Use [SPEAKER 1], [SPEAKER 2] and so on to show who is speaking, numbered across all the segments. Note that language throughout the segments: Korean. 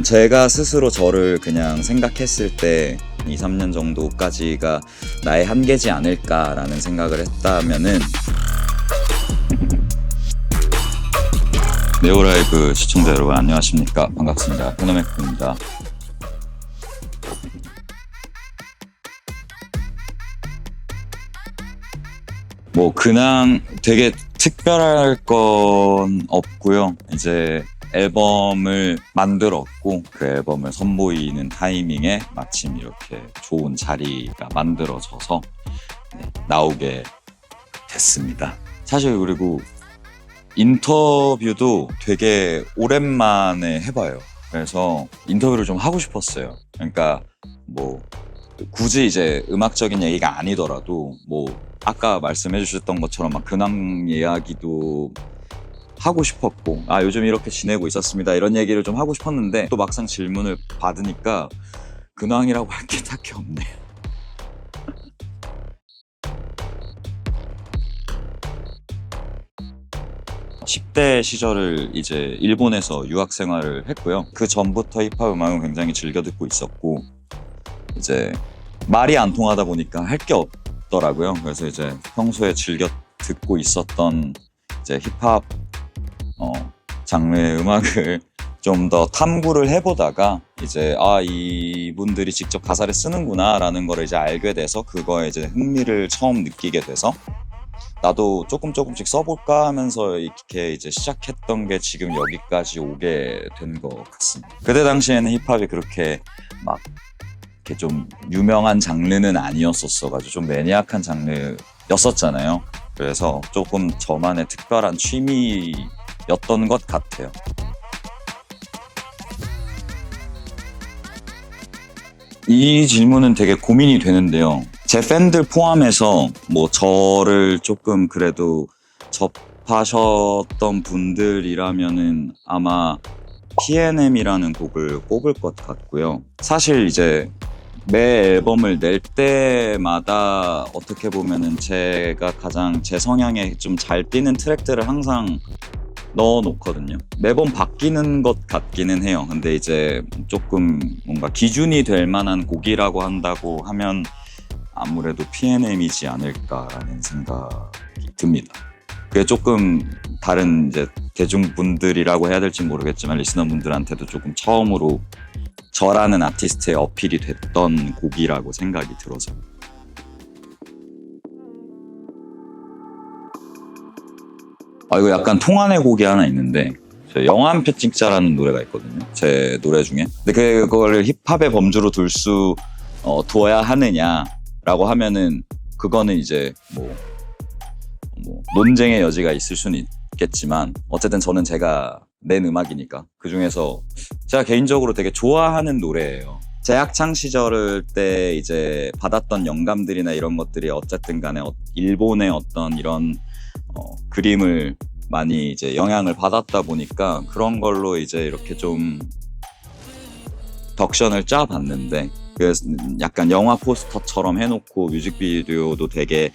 [SPEAKER 1] 제가 스스로 저를 그냥 생각했을 때 2, 3년 정도까지가 나의 한계지 않을까라는 생각을 했다면은 네오라이브 시청자 여러분 안녕하십니까? 반갑습니다. 페노맥입니다. 뭐 근황 되게 특별할 건 없고요. 이제 앨범을 만들었고 그 앨범을 선보이는 타이밍에 마침 이렇게 좋은 자리가 만들어져서 나오게 됐습니다. 사실 그리고 인터뷰도 되게 오랜만에 해봐요. 그래서 인터뷰를 좀 하고 싶었어요. 그러니까 뭐 굳이 이제 음악적인 얘기가 아니더라도 뭐 아까 말씀해 주셨던 것처럼 막 근황 이야기도 하고 싶었고 요즘 이렇게 지내고 있었습니다 이런 얘기를 좀 하고 싶었는데 또 막상 질문을 받으니까 근황이라고 할 게 딱히 없네요. (10대) 시절을 이제 일본에서 유학 생활을 했고요. 그 전부터 힙합 음악은 굉장히 즐겨 듣고 있었고 이제 말이 안 통하다 보니까 할 게 없더라고요. 그래서 이제 평소에 즐겨 듣고 있었던 이제 힙합 장르의 음악을 좀 더 탐구를 해보다가 이제 이분들이 직접 가사를 쓰는구나 라는 걸 이제 알게 돼서 그거에 이제 흥미를 처음 느끼게 돼서 나도 조금씩 써볼까 하면서 이렇게 이제 시작했던 게 지금 여기까지 오게 된 것 같습니다. 그때 당시에는 힙합이 그렇게 막 이렇게 좀 유명한 장르는 아니었었어가지고 좀 매니악한 장르였었잖아요. 그래서 조금 저만의 특별한 취미였던 것 같아요. 이 질문은 되게 고민이 되는데요. 제 팬들 포함해서 뭐 저를 조금 그래도 접하셨던 분들이라면은 아마 PNM이라는 곡을 꼽을 것 같고요. 사실 이제 매 앨범을 낼 때마다 어떻게 보면은 제가 가장 제 성향에 좀 잘 뛰는 트랙들을 항상 넣어놓거든요. 매번 바뀌는 것 같기는 해요. 근데 이제 조금 뭔가 기준이 될 만한 곡이라고 한다고 하면 아무래도 PNM이지 않을까라는 생각이 듭니다. 그게 조금 다른 이제 대중분들이라고 해야 될지 모르겠지만 리스너분들한테도 조금 처음으로 저라는 아티스트의 어필이 됐던 곡이라고 생각이 들어서. 이거 약간 통한의 곡이 하나 있는데 영화 한 편 찍자라는 노래가 있거든요. 제 노래 중에. 근데 그거를 힙합의 범주로 둬야 하느냐라고 하면은 그거는 이제 뭐 논쟁의 여지가 있을 수는 있겠지만 어쨌든 저는 제가 낸 음악이니까 그 중에서 제가 개인적으로 되게 좋아하는 노래예요. 제 학창 시절 때 이제 받았던 영감들이나 이런 것들이 어쨌든 간에 일본의 어떤 이런 그림을 많이 이제 영향을 받았다 보니까 그런 걸로 이제 이렇게 좀 덕션을 짜봤는데 그래서 약간 영화 포스터처럼 해놓고 뮤직비디오도 되게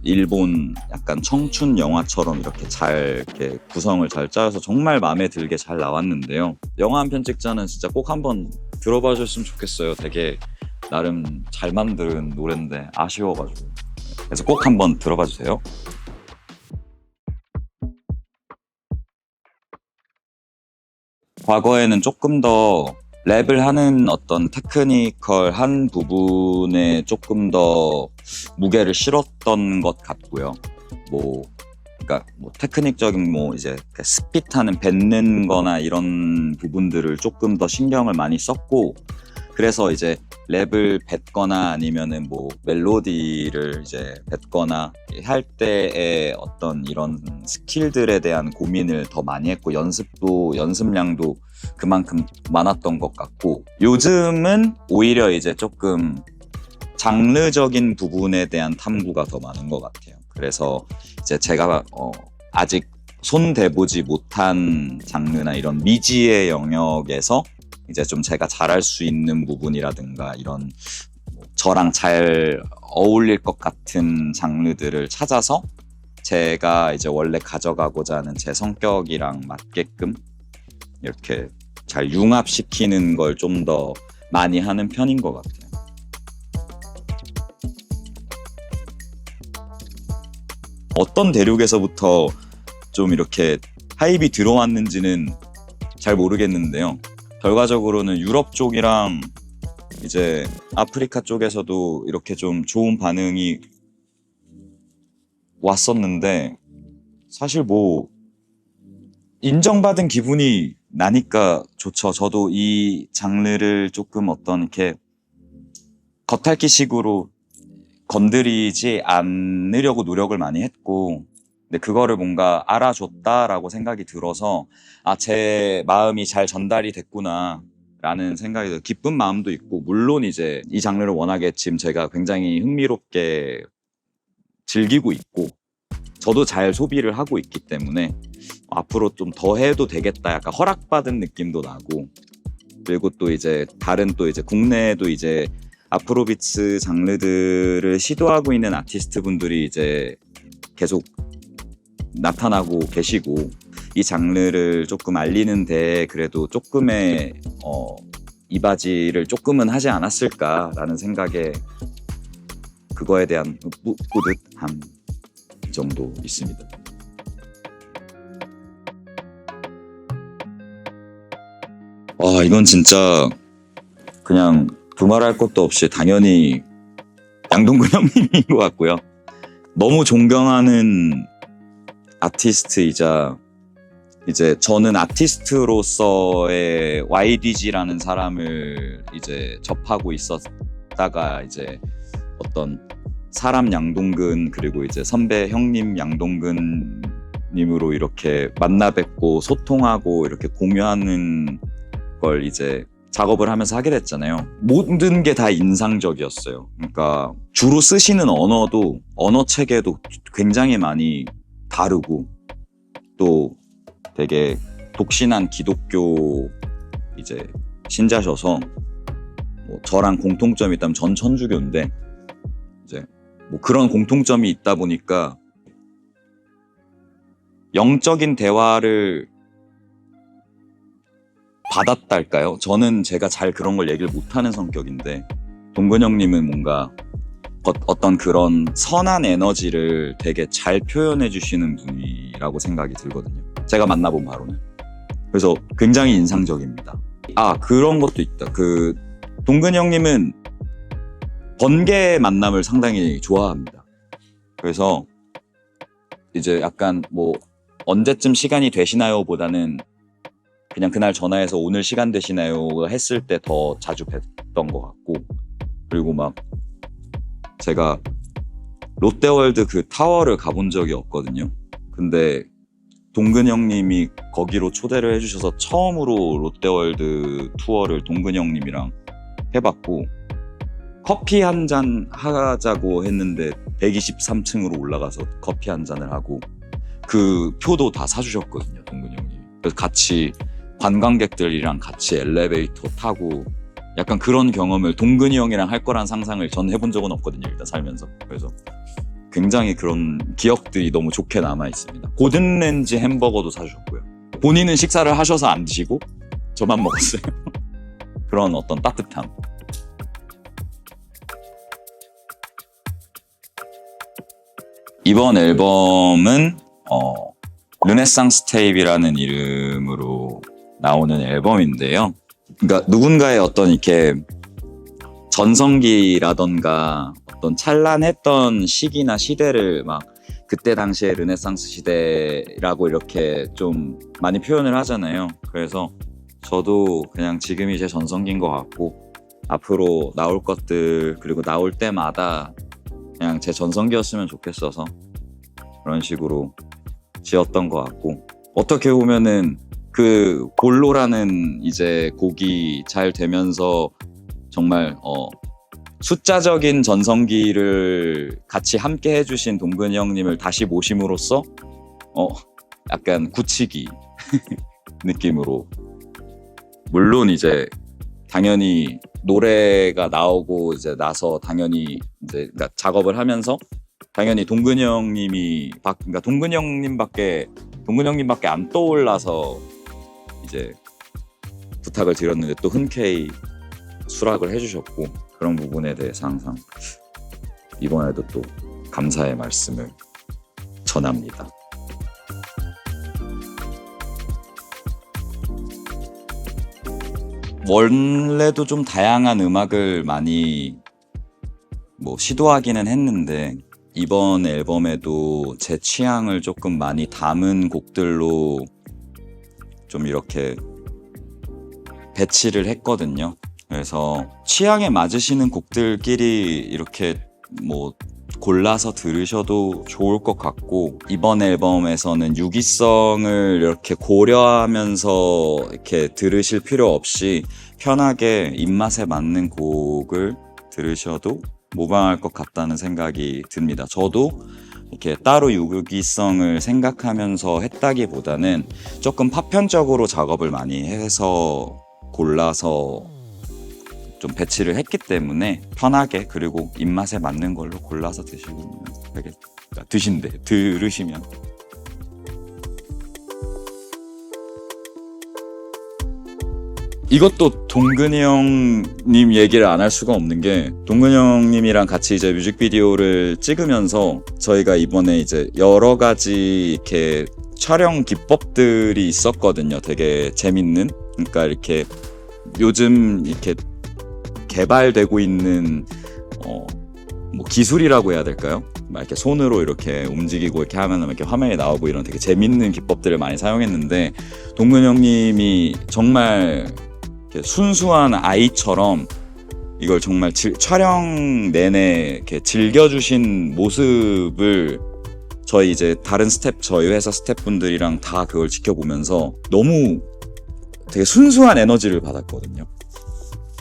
[SPEAKER 1] 일본 약간 청춘 영화처럼 이렇게 구성을 잘 짜서 정말 마음에 들게 잘 나왔는데요. 영화 한 편 찍자는 진짜 꼭 한번 들어봐 줬으면 좋겠어요. 되게 나름 잘 만든 노래인데 아쉬워가지고. 그래서 꼭 한번 들어봐 주세요. 과거에는 조금 더 랩을 하는 어떤 테크니컬한 부분에 조금 더 무게를 실었던 것 같고요. 그러니까 테크닉적인 이제 스핏하는 뱉는 거나 이런 부분들을 조금 더 신경을 많이 썼고 그래서 이제 랩을 뱉거나 아니면은 멜로디를 이제 뱉거나 할 때의 어떤 이런 스킬들에 대한 고민을 더 많이 했고 연습량도 그만큼 많았던 것 같고 요즘은 오히려 이제 조금 장르적인 부분에 대한 탐구가 더 많은 것 같아요. 그래서 이제 제가 아직 손대보지 못한 장르나 이런 미지의 영역에서 이제 좀 제가 잘할 수 있는 부분이라든가 이런 저랑 잘 어울릴 것 같은 장르들을 찾아서 제가 이제 원래 가져가고자 하는 제 성격이랑 맞게끔 이렇게 잘 융합시키는 걸 좀 더 많이 하는 편인 것 같아요. 어떤 대륙에서부터 좀 이렇게 하입이 들어왔는지는 잘 모르겠는데요. 결과적으로는 유럽 쪽이랑 이제 아프리카 쪽에서도 이렇게 좀 좋은 반응이 왔었는데, 사실 뭐 인정받은 기분이 나니까 좋죠. 저도 이 장르를 조금 어떤 이렇게 겉핥기식으로 건드리지 않으려고 노력을 많이 했고, 근데 그거를 뭔가 알아줬다라고 생각이 들어서 제 마음이 잘 전달이 됐구나 라는 생각이 들어요. 기쁜 마음도 있고, 물론 이제 이 장르를 워낙에 지금 제가 굉장히 흥미롭게 즐기고 있고 저도 잘 소비를 하고 있기 때문에 앞으로 좀 더 해도 되겠다, 약간 허락받은 느낌도 나고, 그리고 또 이제 다른 또 이제 국내에도 이제 아프로비츠 장르들을 시도하고 있는 아티스트 분들이 이제 계속 나타나고 계시고, 이 장르를 조금 알리는데 그래도 조금의 이바지를 조금은 하지 않았을까라는 생각에 그거에 대한 뿌듯함 정도 있습니다. 이건 진짜 그냥 두말할 것도 없이 당연히 양동근 형님인 것 같고요. 너무 존경하는 아티스트이자 이제 저는 아티스트로서의 YDG라는 사람을 이제 접하고 있었다가 이제 어떤 사람 양동근, 그리고 이제 선배 형님 양동근 님으로 이렇게 만나 뵙고 소통하고 이렇게 공유하는 걸 이제 작업을 하면서 하게 됐잖아요. 모든 게 다 인상적이었어요. 그러니까 주로 쓰시는 언어도, 언어 체계도 굉장히 많이 다르고, 또 되게 독신한 기독교 이제 신자셔서 뭐 저랑 공통점이 있다면 전 천주교인데, 이제 뭐 그런 공통점이 있다 보니까 영적인 대화를 받았달까요? 저는 제가 잘 그런 걸 얘기를 못하는 성격인데, 동근 형님은 뭔가 어떤 그런 선한 에너지를 되게 잘 표현해 주시는 분이라고 생각이 들거든요. 제가 만나본 바로는. 그래서 굉장히 인상적입니다. 그런 것도 있다. 동근 형님은 번개 만남을 상당히 좋아합니다. 그래서 이제 약간 뭐 언제쯤 시간이 되시나요? 보다는 그냥 그날 전화해서 오늘 시간 되시나요? 했을 때 더 자주 뵀던 것 같고, 그리고 막 제가 롯데월드 그 타워를 가본 적이 없거든요. 근데 동근 형님이 거기로 초대를 해주셔서 처음으로 롯데월드 투어를 동근 형님이랑 해봤고, 커피 한 잔 하자고 했는데 123층으로 올라가서 커피 한 잔을 하고 그 표도 다 사주셨거든요, 동근 형님. 그래서 같이 관광객들이랑 같이 엘리베이터 타고 약간 그런 경험을 동근이 형이랑 할 거란 상상을 전 해본 적은 없거든요, 일단 살면서. 그래서 굉장히 그런 기억들이 너무 좋게 남아 있습니다. 고든렌즈 햄버거도 사주셨고요. 본인은 식사를 하셔서 안 드시고 저만 먹었어요. 그런 어떤 따뜻함. 이번 앨범은 르네상스 테이프라는 이름으로 나오는 앨범인데요. 그러니까 누군가의 어떤 이렇게 전성기라던가 어떤 찬란했던 시기나 시대를 막 그때 당시에 르네상스 시대라고 이렇게 좀 많이 표현을 하잖아요. 그래서 저도 그냥 지금이 제 전성기인 것 같고, 앞으로 나올 것들, 그리고 나올 때마다 그냥 제 전성기였으면 좋겠어서 그런 식으로 지었던 것 같고, 어떻게 보면은 그 볼로라는 이제 곡이 잘 되면서 정말 숫자적인 전성기를 같이 함께 해주신 동근이 형님을 다시 모심으로써 약간 굳히기 느낌으로, 물론 이제 당연히 노래가 나오고 이제 나서 당연히 이제 그러니까 작업을 하면서 당연히 동근이 형님이 그러니까 동근이 형님밖에 안 떠올라서 이제 부탁을 드렸는데 또 흔쾌히 수락을 해주셨고, 그런 부분에 대해서 항상 이번에도 또 감사의 말씀을 전합니다. 원래도 좀 다양한 음악을 많이 시도하기는 했는데, 이번 앨범에도 제 취향을 조금 많이 담은 곡들로 좀 이렇게 배치를 했거든요. 그래서 취향에 맞으시는 곡들끼리 이렇게 골라서 들으셔도 좋을 것 같고, 이번 앨범에서는 유기성을 이렇게 고려하면서 이렇게 들으실 필요 없이 편하게 입맛에 맞는 곡을 들으셔도 무방할 것 같다는 생각이 듭니다. 저도 이렇게 따로 유기성을 생각하면서 했다기보다는 조금 파편적으로 작업을 많이 해서 골라서 좀 배치를 했기 때문에 편하게, 그리고 입맛에 맞는 걸로 골라서 들으시면. 이것도 동근이 형님 얘기를 안 할 수가 없는 게, 동근이 형님이랑 같이 이제 뮤직비디오를 찍으면서 저희가 이번에 이제 여러 가지 이렇게 촬영 기법들이 있었거든요. 되게 재밌는. 그러니까 이렇게 요즘 이렇게 개발되고 있는 기술이라고 해야 될까요? 막 이렇게 손으로 이렇게 움직이고 이렇게 하면 이렇게 화면에 나오고 이런 되게 재밌는 기법들을 많이 사용했는데, 동근 형님이 정말 이렇게 순수한 아이처럼 이걸 정말 촬영 내내 이렇게 즐겨주신 모습을 저희 이제 저희 회사 스태프분들이랑 다 그걸 지켜보면서 너무 되게 순수한 에너지를 받았거든요.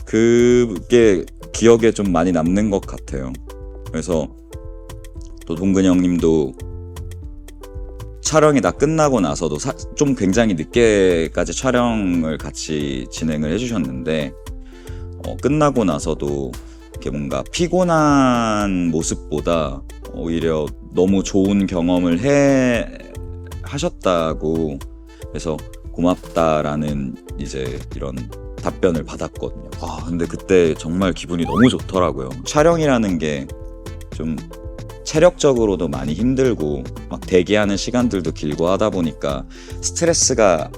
[SPEAKER 1] 그게 기억에 좀 많이 남는 것 같아요. 그래서 또 동근이 형님도 촬영이 다 끝나고 나서도 좀 굉장히 늦게까지 촬영을 같이 진행을 해주셨는데, 끝나고 나서도 이렇게 뭔가 피곤한 모습보다 오히려 너무 좋은 경험을 하셨다고 해서 고맙다라는 이제 이런 답변을 받았거든요. 근데 그때 정말 기분이 너무 좋더라고요. 촬영이라는 게 좀 체력적으로도 많이 힘들고 막 대기하는 시간들도 길고 하다 보니까 스트레스가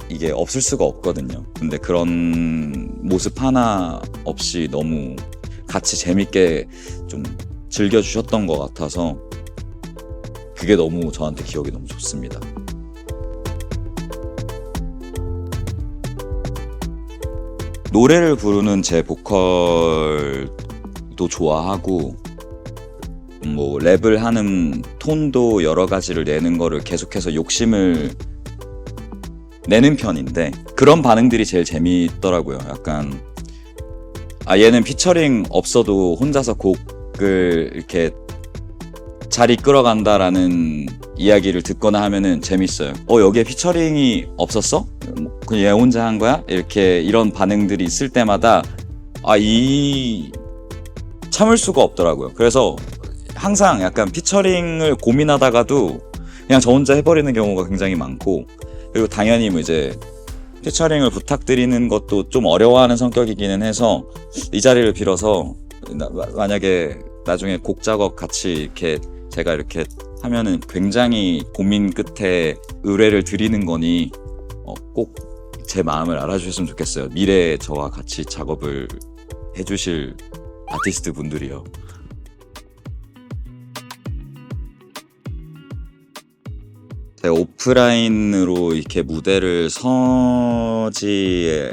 [SPEAKER 1] 이게 없을 수가 없거든요. 근데 그런 모습 하나 없이 너무 같이 재밌게 좀 즐겨주셨던 것 같아서 그게 너무 저한테 기억이 너무 좋습니다. 노래를 부르는 제 보컬도 좋아하고, 랩을 하는 톤도 여러 가지를 내는 거를 계속해서 욕심을 내는 편인데, 그런 반응들이 제일 재미있더라고요. 약간 얘는 피처링 없어도 혼자서 곡을 이렇게 잘 이끌어간다라는 이야기를 듣거나 하면은 재밌어요. 여기에 피처링이 없었어? 그냥 얘 혼자 한 거야? 이런 반응들이 있을 때마다 참을 수가 없더라고요. 그래서 항상 약간 피처링을 고민하다가도 그냥 저 혼자 해버리는 경우가 굉장히 많고, 그리고 당연히 이제 피처링을 부탁드리는 것도 좀 어려워하는 성격이기는 해서, 이 자리를 빌어서 만약에 나중에 곡 작업 같이 이렇게 제가 이렇게 하면은 굉장히 고민 끝에 의뢰를 드리는 거니 꼭 제 마음을 알아주셨으면 좋겠어요. 미래에 저와 같이 작업을 해주실 아티스트 분들이요. 제가 오프라인으로 이렇게 무대를 서지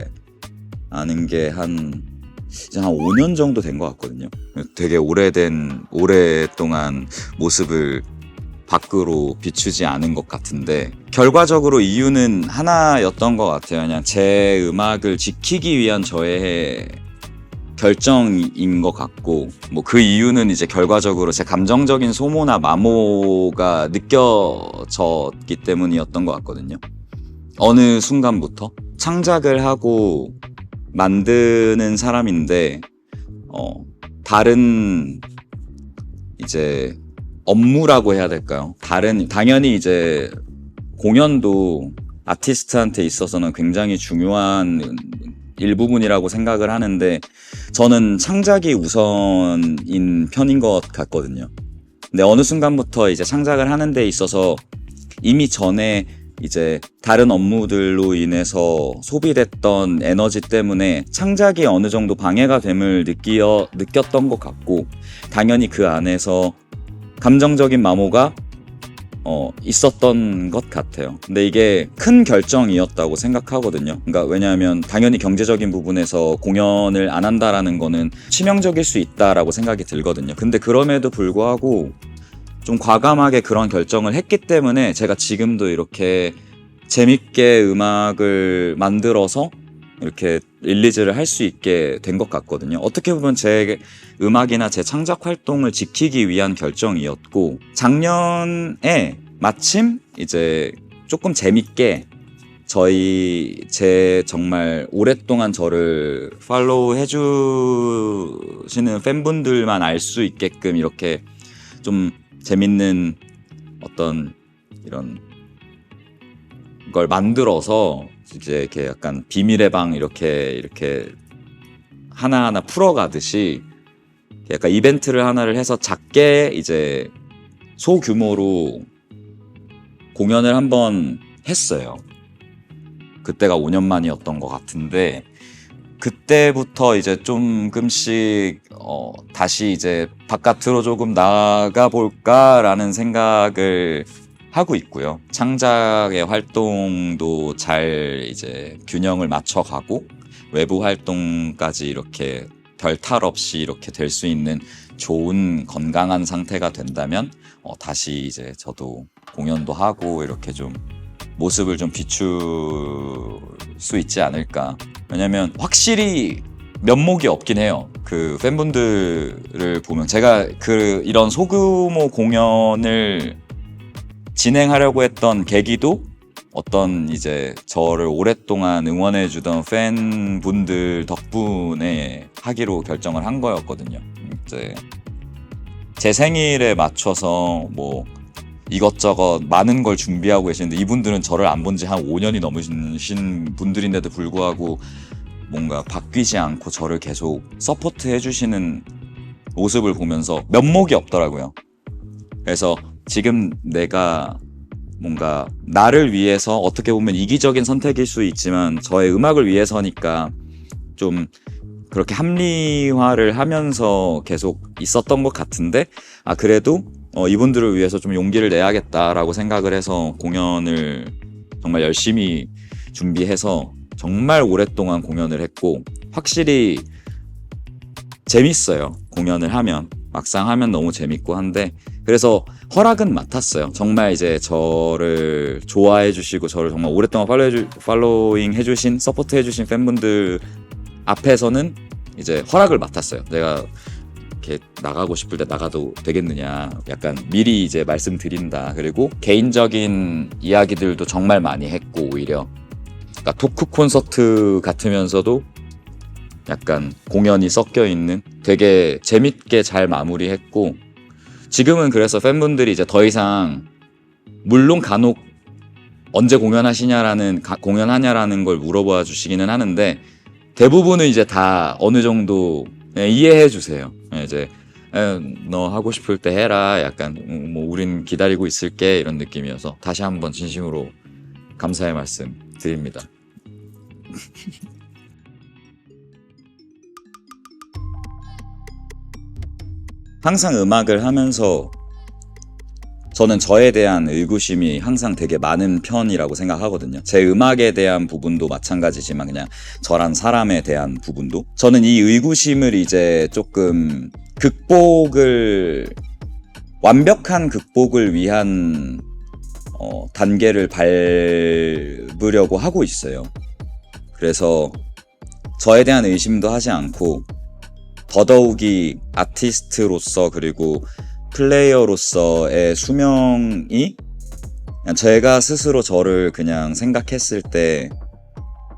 [SPEAKER 1] 않은 게 이제 한 5년 정도 된 것 같거든요. 되게 오랫동안 모습을 밖으로 비추지 않은 것 같은데, 결과적으로 이유는 하나였던 것 같아요. 그냥 제 음악을 지키기 위한 저의 결정인 것 같고, 그 이유는 이제 결과적으로 제 감정적인 소모나 마모가 느껴졌기 때문이었던 것 같거든요. 어느 순간부터 창작을 하고 만드는 사람인데, 다른 이제 업무라고 해야 될까요? 당연히 이제 공연도 아티스트한테 있어서는 굉장히 중요한 일부분이라고 생각을 하는데 저는 창작이 우선인 편인 것 같거든요. 근데 어느 순간부터 이제 창작을 하는 데 있어서 이미 전에 이제 다른 업무들로 인해서 소비됐던 에너지 때문에 창작이 어느 정도 방해가 됨을 느꼈던 것 같고, 당연히 그 안에서 감정적인 마모가 있었던 것 같아요. 근데 이게 큰 결정이었다고 생각하거든요. 그러니까 왜냐하면 당연히 경제적인 부분에서 공연을 안 한다라는 거는 치명적일 수 있다라고 생각이 들거든요. 근데 그럼에도 불구하고 좀 과감하게 그런 결정을 했기 때문에 제가 지금도 이렇게 재밌게 음악을 만들어서 이렇게 릴리즈를 할 수 있게 된 것 같거든요. 어떻게 보면 제 음악이나 제 창작 활동을 지키기 위한 결정이었고, 작년에 마침 이제 조금 재밌게 제 정말 오랫동안 저를 팔로우 해주시는 팬분들만 알 수 있게끔 이렇게 좀 재밌는 어떤 이런 걸 만들어서 이제 이렇게 약간 비밀의 방 이렇게 하나하나 풀어가듯이 약간 이벤트를 하나를 해서 작게 이제 소규모로 공연을 한번 했어요. 그때가 5년 만이었던 것 같은데, 그때부터 이제 조금씩 다시 이제 바깥으로 조금 나가볼까라는 생각을 하고 있고요. 창작의 활동도 잘 이제 균형을 맞춰가고 외부 활동까지 이렇게 별 탈 없이 이렇게 될 수 있는 좋은 건강한 상태가 된다면 다시 이제 저도 공연도 하고 이렇게 좀 모습을 좀 비출 수 있지 않을까. 왜냐면 확실히 면목이 없긴 해요. 그 팬분들을 보면 제가 이런 소규모 공연을 진행하려고 했던 계기도 어떤 이제 저를 오랫동안 응원해주던 팬분들 덕분에 하기로 결정을 한 거였거든요. 이제 제 생일에 맞춰서 뭐 이것저것 많은 걸 준비하고 계시는데, 이분들은 저를 안 본 지 한 5년이 넘으신 분들인데도 불구하고 뭔가 바뀌지 않고 저를 계속 서포트 해주시는 모습을 보면서 면목이 없더라고요. 그래서 지금 내가 뭔가 나를 위해서, 어떻게 보면 이기적인 선택일 수 있지만 저의 음악을 위해서니까 좀 그렇게 합리화를 하면서 계속 있었던 것 같은데, 그래도 이분들을 위해서 좀 용기를 내야겠다라고 생각을 해서 공연을 정말 열심히 준비해서 정말 오랫동안 공연을 했고, 확실히 재밌어요. 공연을 하면 막상 하면 너무 재밌고 한데, 그래서 허락은 맡았어요. 정말 이제 저를 좋아해 주시고 저를 정말 오랫동안 팔로잉 해주신, 서포트 해주신 팬분들 앞에서는 이제 허락을 맡았어요. 내가 이렇게 나가고 싶을 때 나가도 되겠느냐, 약간 미리 이제 말씀드린다. 그리고 개인적인 이야기들도 정말 많이 했고, 오히려 그러니까 토크 콘서트 같으면서도 약간 공연이 섞여 있는 되게 재밌게 잘 마무리했고, 지금은 그래서 팬분들이 이제 더 이상, 물론 간혹 언제 공연하냐라는 걸 물어봐 주시기는 하는데, 대부분은 이제 다 어느 정도 이해해 주세요. 이제 너 하고 싶을 때 해라, 약간 뭐 우린 기다리고 있을게, 이런 느낌이어서 다시 한번 진심으로 감사의 말씀 드립니다. 항상 음악을 하면서 저는 저에 대한 의구심이 항상 되게 많은 편이라고 생각하거든요. 제 음악에 대한 부분도 마찬가지지만 그냥 저란 사람에 대한 부분도, 저는 이 의구심을 이제 조금 완벽한 극복을 위한 단계를 밟으려고 하고 있어요. 그래서 저에 대한 의심도 하지 않고 더더욱이 아티스트로서 그리고 플레이어로서의 수명이, 그냥 제가 스스로 저를 그냥 생각했을 때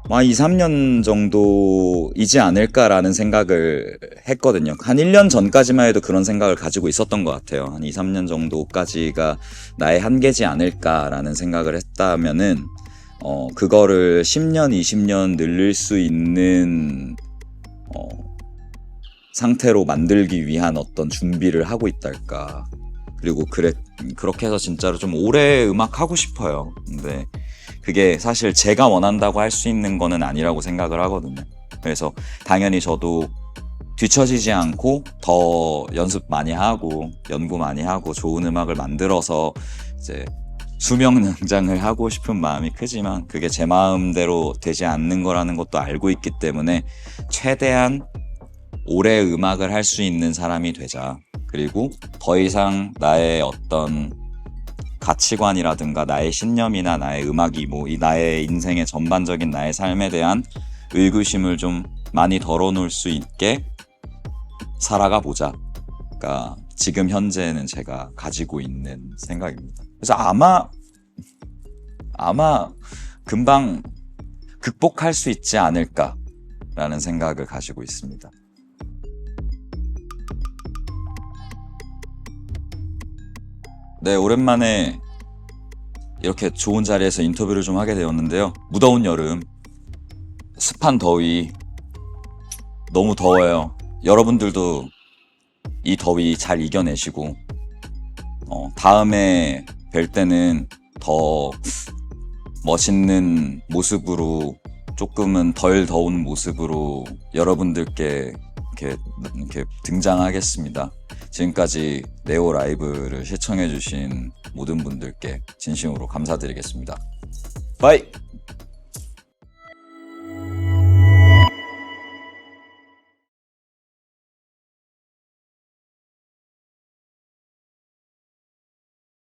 [SPEAKER 1] 2-3년 정도이지 않을까라는 생각을 했거든요. 한 1년 전까지만 해도 그런 생각을 가지고 있었던 것 같아요. 한 2-3년 정도까지가 나의 한계지 않을까라는 생각을 했다면은, 그거를 10년, 20년 늘릴 수 있는 어, 상태로 만들기 위한 어떤 준비를 하고 있달까. 그리고 그렇게 해서 진짜로 좀 오래 음악 하고 싶어요. 근데 그게 사실 제가 원한다고 할 수 있는 거는 아니라고 생각을 하거든요. 그래서 당연히 저도 뒤처지지 않고 더 연습 많이 하고 연구 많이 하고 좋은 음악을 만들어서 이제 수명 능장을 하고 싶은 마음이 크지만 그게 제 마음대로 되지 않는 거라는 것도 알고 있기 때문에 최대한 오래 음악을 할 수 있는 사람이 되자. 그리고 더 이상 나의 어떤 가치관이라든가 나의 신념이나 나의 음악이 나의 인생의 전반적인 나의 삶에 대한 의구심을 좀 많이 덜어놓을 수 있게 살아가 보자. 그러니까 지금 현재는 제가 가지고 있는 생각입니다. 그래서 아마 금방 극복할 수 있지 않을까라는 생각을 가지고 있습니다. 네, 오랜만에 이렇게 좋은 자리에서 인터뷰를 좀 하게 되었는데요. 무더운 여름, 습한 더위, 너무 더워요. 여러분들도 이 더위 잘 이겨내시고 다음에 뵐 때는 더 멋있는 모습으로, 조금은 덜 더운 모습으로 여러분들께 이렇게 등장하겠습니다. 지금까지 네오 라이브를 시청해주신 모든 분들께 진심으로 감사드리겠습니다. 바이!